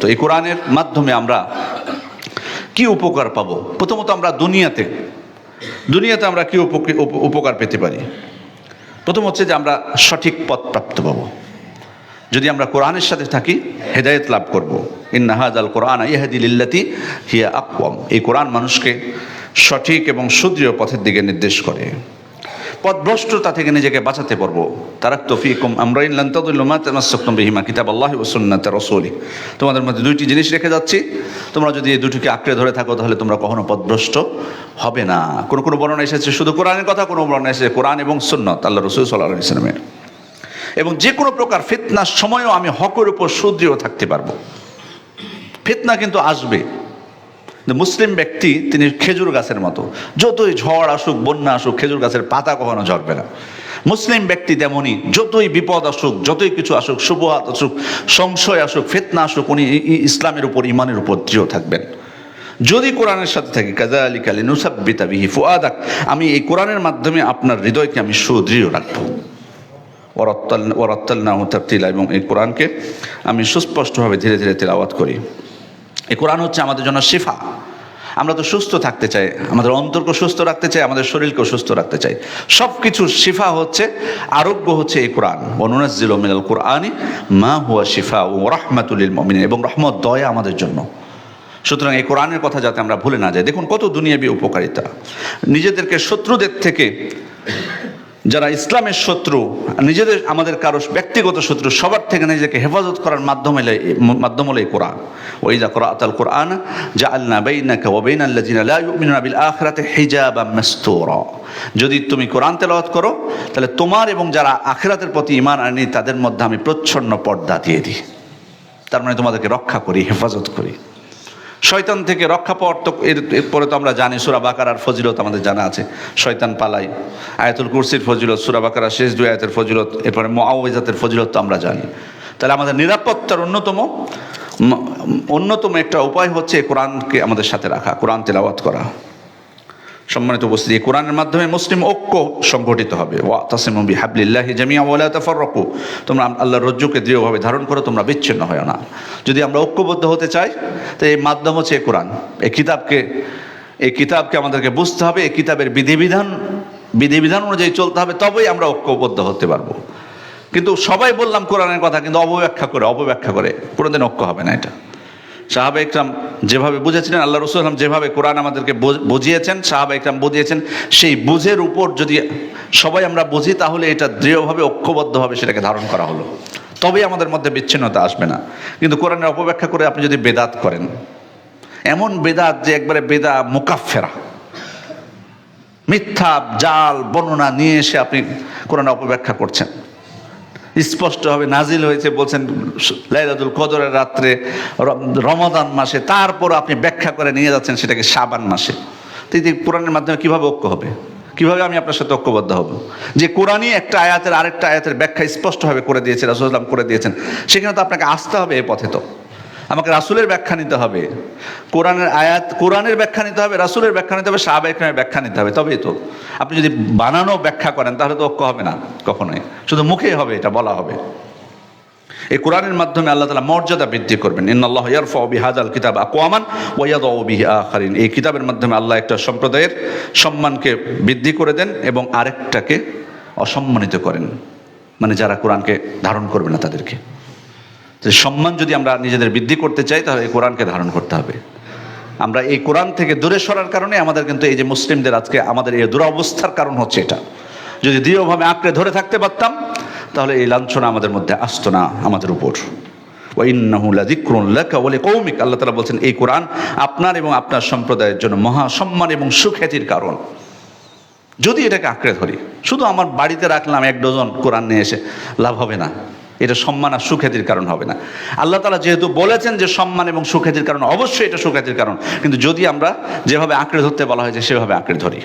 তো এই কোরআনের মাধ্যমে আমরা কি উপকার পাবো? প্রথমত আমরা দুনিয়াতে আমরা কি উপকার পেতে পারি? প্রথম হচ্ছে যে আমরা সঠিক পথ প্রাপ্ত পাবো। যদি আমরা কোরআনের সাথে থাকি, হেদায়েত লাভ করব। ইন্না হাযাল কোরআন ইয়াহদি লিল্লাতি হিয়া আকওয়াম। এই কোরআন মানুষকে সঠিক এবং সুদৃঢ় পথের দিকে নির্দেশ করে। পথভ্রষ্টতা থেকে নিজেকে বাঁচাতে পারবো। তারাকতু ফীকুম আমরাইন লান তাদিল্লু মা তামাসসাকতুম বিহিমা কিতাবাল্লাহি ওয়া সুন্নাতি রাসূলি। তোমাদের মধ্যে দুইটি জিনিস রেখে যাচ্ছি, তোমরা যদি এই দুটিকে আঁকড়ে ধরে থাকো তাহলে তোমরা কখনো পথভ্রষ্ট হবে না। কোন কোন বর্ণনা এসেছে শুধু কোরআনের কথা, কোন বর্ণনা এসেছে কোরআন এবং সুন্নাত আল্লাহ রাসূল সাল্লাল্লাহু আলাইহি ওয়াসাল্লামের। এবং যে কোনো প্রকার ফিতনার সময়ও আমি হকের উপর সুদৃঢ় থাকতে পারবো। ফিতনা কিন্তু আসবে। মুসলিম ব্যক্তি তিনি খেজুর গাছের মতো, যতই ঝড় আসুক, বন্যা আসুক, খেজুর গাছের পাতা কখনো ঝরবে না। মুসলিম ব্যক্তি তেমনই, যতই বিপদ আসুক, যতই কিছু আসুক, শুবহাত আসুক, সংশয় আসুক, ফিতনা আসুক, উনি ইসলামের উপর, ইমানের উপর দৃঢ় থাকবেন যদি কোরআনের সাথে থাকি। কাযালিকা লিনুসাব্বিতা বিহি ফুআদাক, আমি এই কোরআনের মাধ্যমে আপনার হৃদয়কে আমি সুদৃঢ় রাখবো। ওয়ারাত্তালনাহু তারতিলা, এবং এই কোরআনকে আমি সুস্পষ্টভাবে ধীরে ধীরে তেলাওয়াত করি। এই কোরআন হচ্ছে আমাদের জন্য শিফা। আমরা তো সুস্থ থাকতে চাই, আমাদের অন্তরকে সুস্থ রাখতে চাই, আমাদের শরীরকেও সুস্থ রাখতে চাই। সব কিছুর শিফা হচ্ছে, আরোগ্য হচ্ছে এই কোরআন। ওয়া নুনাজ্জিলু মিনাল কুরআনি মা হুয়া শিফাউ ওয়া রাহমাতুল লিল মুমিনিন, এবং রহমত, দয়া আমাদের জন্য। সুতরাং এই কোরআনের কথা যাতে আমরা ভুলে না যাই। দেখুন কত দুনিয়াবী উপকারিতা। নিজেদেরকে শত্রুদের থেকে, যারা ইসলামের শত্রু, নিজেদের, আমাদের কারো ব্যক্তিগত শত্রু, সবার থেকে নিজেকে হেফাজত করার মাধ্যম হলো এই কোরআন। ওয়াইযা ক্রাআতাল কুরআন জাআলনা বাইনাকা ওয়া বাইনাল্লাযিনা লা ইউমিনুনা বিল আখিরাতি হিজাবাম মাসতুরা। যদি তুমি কোরআন তেলাওয়াত করো তাহলে তোমার এবং যারা আখিরাতের প্রতি ঈমান আনেনি তাদের মধ্যে আমি প্রচ্ছন্ন পর্দা দিয়ে দিই। তার মানে তোমাদেরকে রক্ষা করি, হেফাজত করি। শয়তান থেকে রক্ষা পাওয়ার তো এরপরে তো আমরা জানি, সূরা বাকারার ফজিলত আমাদের জানা আছে, শয়তান পালাই। আয়াতুল কুরসির ফজিলত, সূরা বাকারার শেষ দুই আয়াতের ফজিলত, এরপরে মুআউযিজাতের ফজিলত তো আমরা জানি। তাহলে আমাদের নিরাপত্তার অন্যতম একটা উপায় হচ্ছে কোরআনকে আমাদের সাথে রাখা, কোরআন তেলাওয়াত করা। সম্মানিত উপস্থিতি, এই কোরআনের মাধ্যমে মুসলিম ঐক্য সংগঠিত হবে। ওয়াতাসিমু বিহাবলিল্লাহি জামিআ ওয়া লা তাফাররাকু, তোমরা আল্লাহর রজ্জুকে দৃঢ়ভাবে ধারণ করো, তোমরা বিচ্ছিন্ন হয় না। যদি আমরা ঐক্যবদ্ধ হতে চাই তো এই মাধ্যম হচ্ছে এই কোরআন। এই কিতাবকে আমাদেরকে বুঝতে হবে, এই কিতাবের বিধিবিধান অনুযায়ী চলতে হবে, তবেই আমরা ঐক্যবদ্ধ হতে পারবো। কিন্তু সবাই বললাম কোরআনের কথা, কিন্তু অপব্যাখ্যা করে কোনোদিন ঐক্য হবে না। এটা সাহাবা ইকরাম যেভাবে বুঝেছিলেন, আল্লাহ রাসূল সাল্লাল্লাহু আলাইহি ওয়াসাল্লাম যেভাবে কোরআন আমাদেরকে বুঝিয়েছেন, সাহাবা ইকরাম বুঝিয়েছেন, সেই বুঝের উপর যদি সবাই আমরা বুঝি তাহলে এটা দৃঢ়ভাবে, ঐক্যবদ্ধভাবে সেটাকে ধারণ করা হলো, তবেই আমাদের মধ্যে বিচ্ছিন্নতা আসবে না। কিন্তু কোরআনের অপব্যাখ্যা করে আপনি যদি বেদাত করেন, এমন বেদাত যে একবারে বেদা মুকাফফেরা, মিথ্যা জাল বর্ণনা নিয়ে এসে আপনি কোরআনের অপব্যাখ্যা করছেন। স্পষ্টভাবে নাজিল হয়েছে বলছেন লাইলাতুল কদরের রাত্রে, রমাদান মাসে, তারপর আপনি ব্যাখ্যা করে নিয়ে যাচ্ছেন সেটাকে শাবান মাসে। তো এই কোরআনের মাধ্যমে কিভাবে ঐক্য হবে? কিভাবে আমি আপনার সাথে ঐক্যবদ্ধ হব? যে কোরআনই একটা আয়াতের আরেকটা আয়াতের ব্যাখ্যা স্পষ্টভাবে করে দিয়েছে, রাসূল সাল্লাল্লাহু আলাইহি ওয়াসাল্লাম করে দিয়েছেন, সেখানে তো আপনাকে আসতে হবে। এই পথে তো আমাকে রাসূলের ব্যাখ্যা নিতে হবে, কোরআনের ব্যাখ্যা নিতে হবে, রাসূলের ব্যাখ্যা নিতে হবে, সাহাবা ইকরামের ব্যাখ্যা নিতে হবে, তবেই তো। আপনি যদি বানানো ব্যাখ্যা করেন তাহলে তো ঐক্য হবে না কখনোই, শুধু মুখেই হবে, এটা বলা হবে। এই কোরআনের মাধ্যমে আল্লাহ তাআলা মর্যাদা বৃদ্ধি করবেন। ইন্নাল্লাহা ইয়ারফাউ বিহাযাল কিতাব আকওয়ামান ওয়া ইয়াদাউ বিহি আখারিন। এই কিতাবের মাধ্যমে আল্লাহ একটা সম্প্রদায়ের সম্মানকে বৃদ্ধি করে দেন এবং আরেকটাকে অসম্মানিত করেন, মানে যারা কোরআনকে ধারণ করবে না তাদেরকে। সম্মান যদি আমরা নিজেদের বৃদ্ধি করতে চাই তাহলে এই কোরআনকে ধারণ করতে হবে। আমরা এই কোরআন থেকে দূরে সরার কারণে আমাদের কিন্তু এই যে মুসলিমদের আজকে আমাদের এই দুরবস্থার কারণ হচ্ছে এটা। যদি দৃঢ়ভাবে আঁকড়ে ধরে থাকতে পারতাম তাহলে এই লাঞ্ছনা আমাদের মধ্যে আসতো না আমাদের উপর। ওয়া ইন্নাহু লাযিকরুন লাকা ওয়া লিকওমিক, আল্লাহ তাআলা বলছেন এই কোরআন আপনার এবং আপনার সম্প্রদায়ের জন্য মহা সম্মান এবং সুখ্যাতির কারণ। যদি এটাকে আঁকড়ে ধরি, শুধু আমার বাড়িতে রাখলাম এক ডজন কোরআন নিয়ে এসে, লাভ হবে না। এটা সম্মান আর সুখ্যাতির কারণ হবে না। আল্লাহ তাআলা যেহেতু বলেছেন যে সম্মান এবং সুখ্যাতির কারণ, অবশ্যই এটা সুখ্যাতির কারণ, কিন্তু যদি আমরা যেভাবে আঁকড়ে ধরতে বলা হয়েছে সেভাবে আঁকড়ে ধরি।